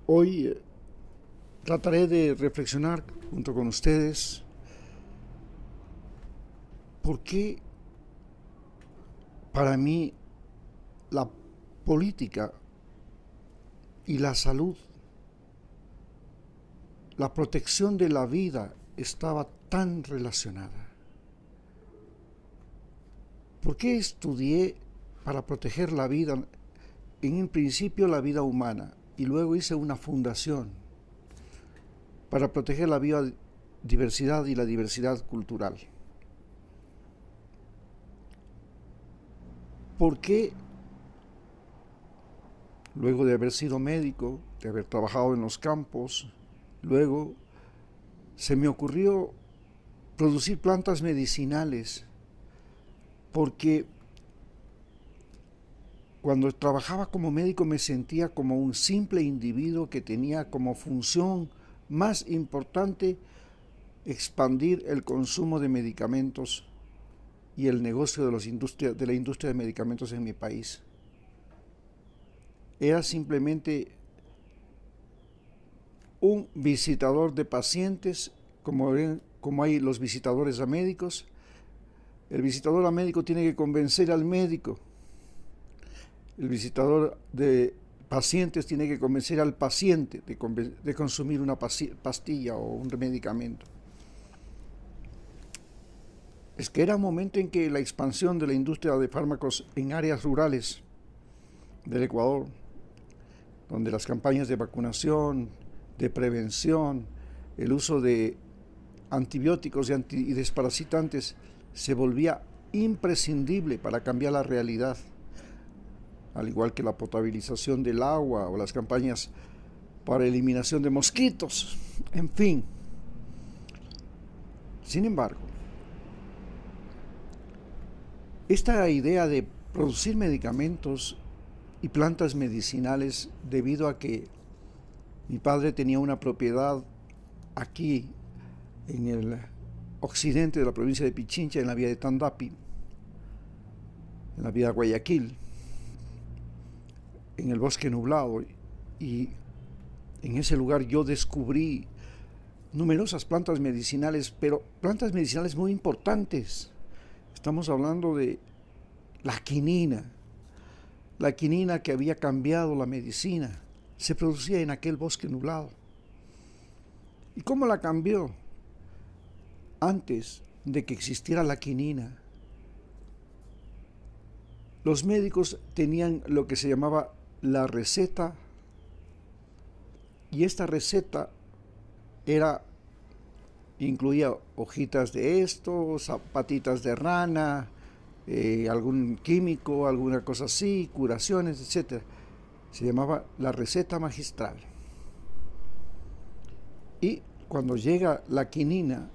Hoy trataré de reflexionar junto con ustedes por qué para mí la política y la salud, la protección de la vida estaba tan relacionada. ¿Por qué estudié para proteger la vida, en un principio la vida humana, y luego hice una fundación para proteger la biodiversidad y la diversidad cultural? ¿Por qué, luego de haber sido médico, de haber trabajado en los campos, luego se me ocurrió producir plantas medicinales? Porque cuando trabajaba como médico me sentía como un simple individuo que tenía como función más importante expandir el consumo de medicamentos y el negocio de la industria de medicamentos en mi país. Era simplemente un visitador de pacientes, como hay los visitadores a médicos. El visitador a médico tiene que convencer al médico. El visitador de pacientes tiene que convencer al paciente de consumir una pastilla o un medicamento. Es que era un momento en que la expansión de la industria de fármacos en áreas rurales del Ecuador, donde las campañas de vacunación, de prevención, el uso de antibióticos y desparasitantes se volvía imprescindible para cambiar la realidad, al igual que la potabilización del agua o las campañas para eliminación de mosquitos, en fin. Sin embargo, esta idea de producir medicamentos y plantas medicinales, debido a que mi padre tenía una propiedad aquí en el occidente de la provincia de Pichincha, en la vía de Tandapi, en la vía de Guayaquil, en el bosque nublado, y en ese lugar yo descubrí numerosas plantas medicinales, pero plantas medicinales muy importantes. Estamos hablando de la quinina que había cambiado la medicina, se producía en aquel bosque nublado. ¿Y cómo la cambió? Antes de que existiera la quinina, los médicos tenían lo que se llamaba la receta, y esta receta incluía hojitas de esto, patitas de rana, algún químico, alguna cosa así, curaciones, etc. Se llamaba la receta magistral. Y cuando llega la quinina,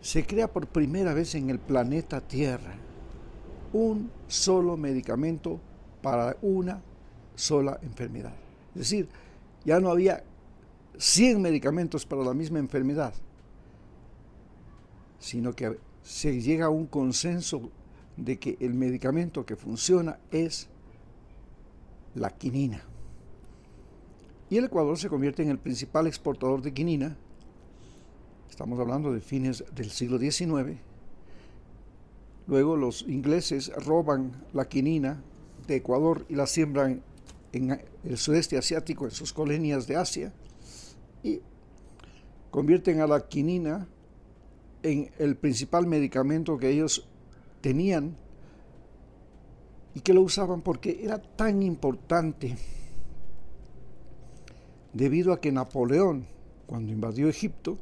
se crea por primera vez en el planeta Tierra un solo medicamento para una sola enfermedad. Es decir, ya no había 100 medicamentos para la misma enfermedad, sino que se llega a un consenso de que el medicamento que funciona es la quinina. Y el Ecuador se convierte en el principal exportador de quinina. Estamos hablando de fines del siglo XIX. Luego los ingleses roban la quinina de Ecuador y la siembran en el sudeste asiático, en sus colonias de Asia, y convierten a la quinina en el principal medicamento que ellos tenían y que lo usaban porque era tan importante, debido a que Napoleón, cuando invadió Egipto,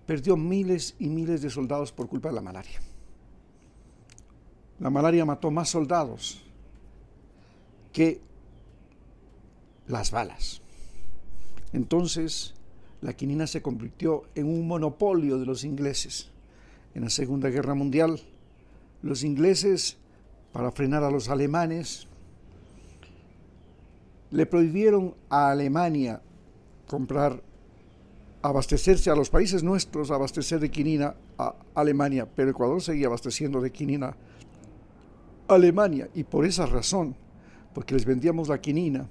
perdió miles y miles de soldados por culpa de la malaria. La malaria mató más soldados que las balas. Entonces, la quinina se convirtió en un monopolio de los ingleses. En la Segunda Guerra Mundial, los ingleses, para frenar a los alemanes, le prohibieron a Alemania abastecerse a los países nuestros, abastecer de quinina a Alemania, pero Ecuador seguía abasteciendo de quinina a Alemania, y por esa razón, porque les vendíamos la quinina,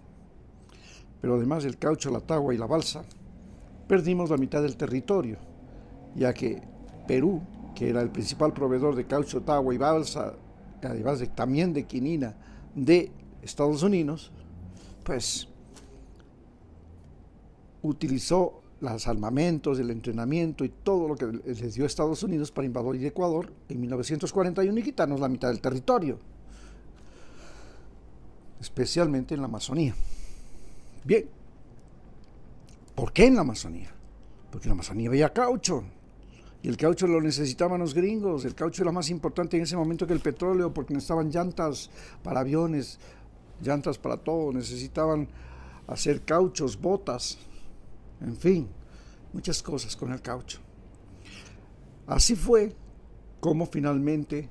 pero además el caucho, la tagua y la balsa, perdimos la mitad del territorio, ya que Perú, que era el principal proveedor de caucho, tagua y balsa, además también de quinina, de Estados Unidos, pues utilizó los armamentos, el entrenamiento y todo lo que les dio Estados Unidos para invadir Ecuador en 1941 y quitarnos la mitad del territorio, especialmente en la Amazonía. Bien, ¿por qué en la Amazonía? Porque en la Amazonía había caucho, y el caucho lo necesitaban los gringos. El caucho era más importante en ese momento que el petróleo, porque necesitaban llantas para aviones, llantas para todo, necesitaban hacer cauchos, botas, en fin, muchas cosas con el caucho. Así fue como finalmente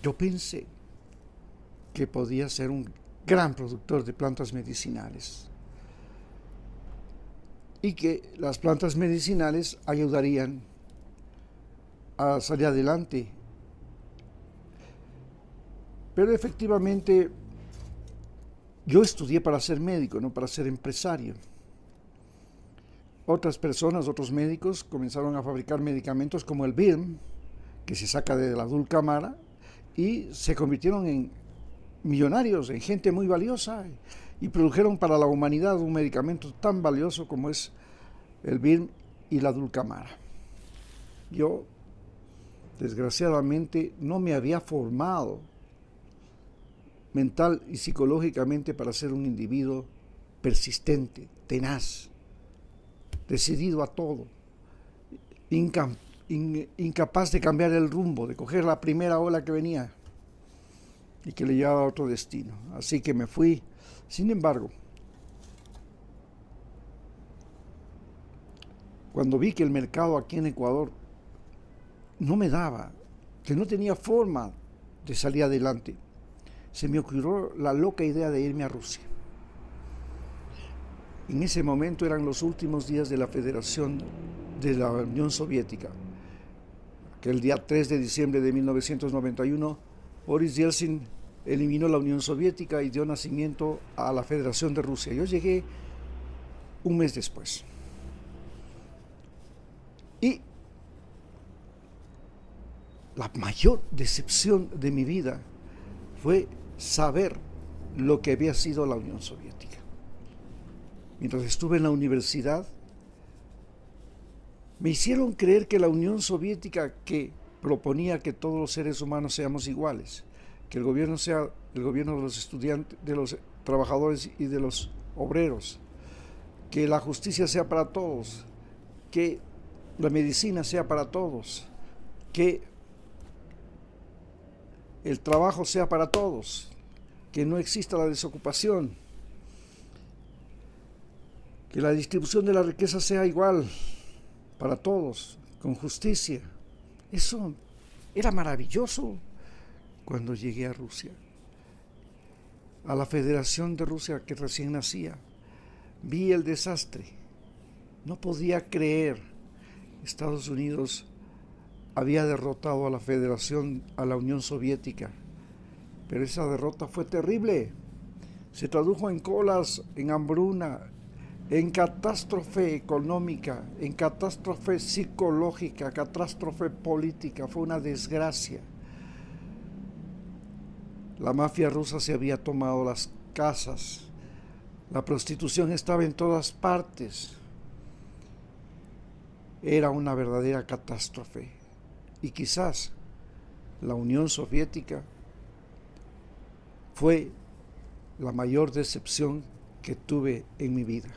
yo pensé que podía ser un gran productor de plantas medicinales y que las plantas medicinales ayudarían a salir adelante. Pero efectivamente yo estudié para ser médico, no para ser empresario. Otras personas, otros médicos, comenzaron a fabricar medicamentos como el BIRM, que se saca de la dulcamara, y se convirtieron en millonarios, en gente muy valiosa, y produjeron para la humanidad un medicamento tan valioso como es el BIRM y la dulcamara. Yo, desgraciadamente, no me había formado mental y psicológicamente para ser un individuo persistente, tenaz, decidido a todo, incapaz de cambiar el rumbo, de coger la primera ola que venía y que le llevaba a otro destino. Así que me fui. Sin embargo, cuando vi que el mercado aquí en Ecuador no me daba, que no tenía forma de salir adelante, se me ocurrió la loca idea de irme a Rusia. En ese momento eran los últimos días de la Federación de la Unión Soviética, que el día 3 de diciembre de 1991, Boris Yeltsin eliminó la Unión Soviética y dio nacimiento a la Federación de Rusia. Yo llegué un mes después. Y la mayor decepción de mi vida fue saber lo que había sido la Unión Soviética. Mientras estuve en la universidad, me hicieron creer que la Unión Soviética, que proponía que todos los seres humanos seamos iguales, que el gobierno sea el gobierno de los estudiantes, de los trabajadores y de los obreros, que la justicia sea para todos, que la medicina sea para todos, que el trabajo sea para todos, que no exista la desocupación, que la distribución de la riqueza sea igual para todos, con justicia. Eso era maravilloso cuando llegué a Rusia, a la Federación de Rusia que recién nacía. Vi el desastre. No podía creer. Estados Unidos había derrotado a la Federación, a la Unión Soviética, pero esa derrota fue terrible. Se tradujo en colas, en hambruna, en catástrofe económica, en catástrofe psicológica, catástrofe política. Fue una desgracia. La mafia rusa se había tomado las casas, la prostitución estaba en todas partes. Era una verdadera catástrofe. Y quizás la Unión Soviética fue la mayor decepción que tuve en mi vida.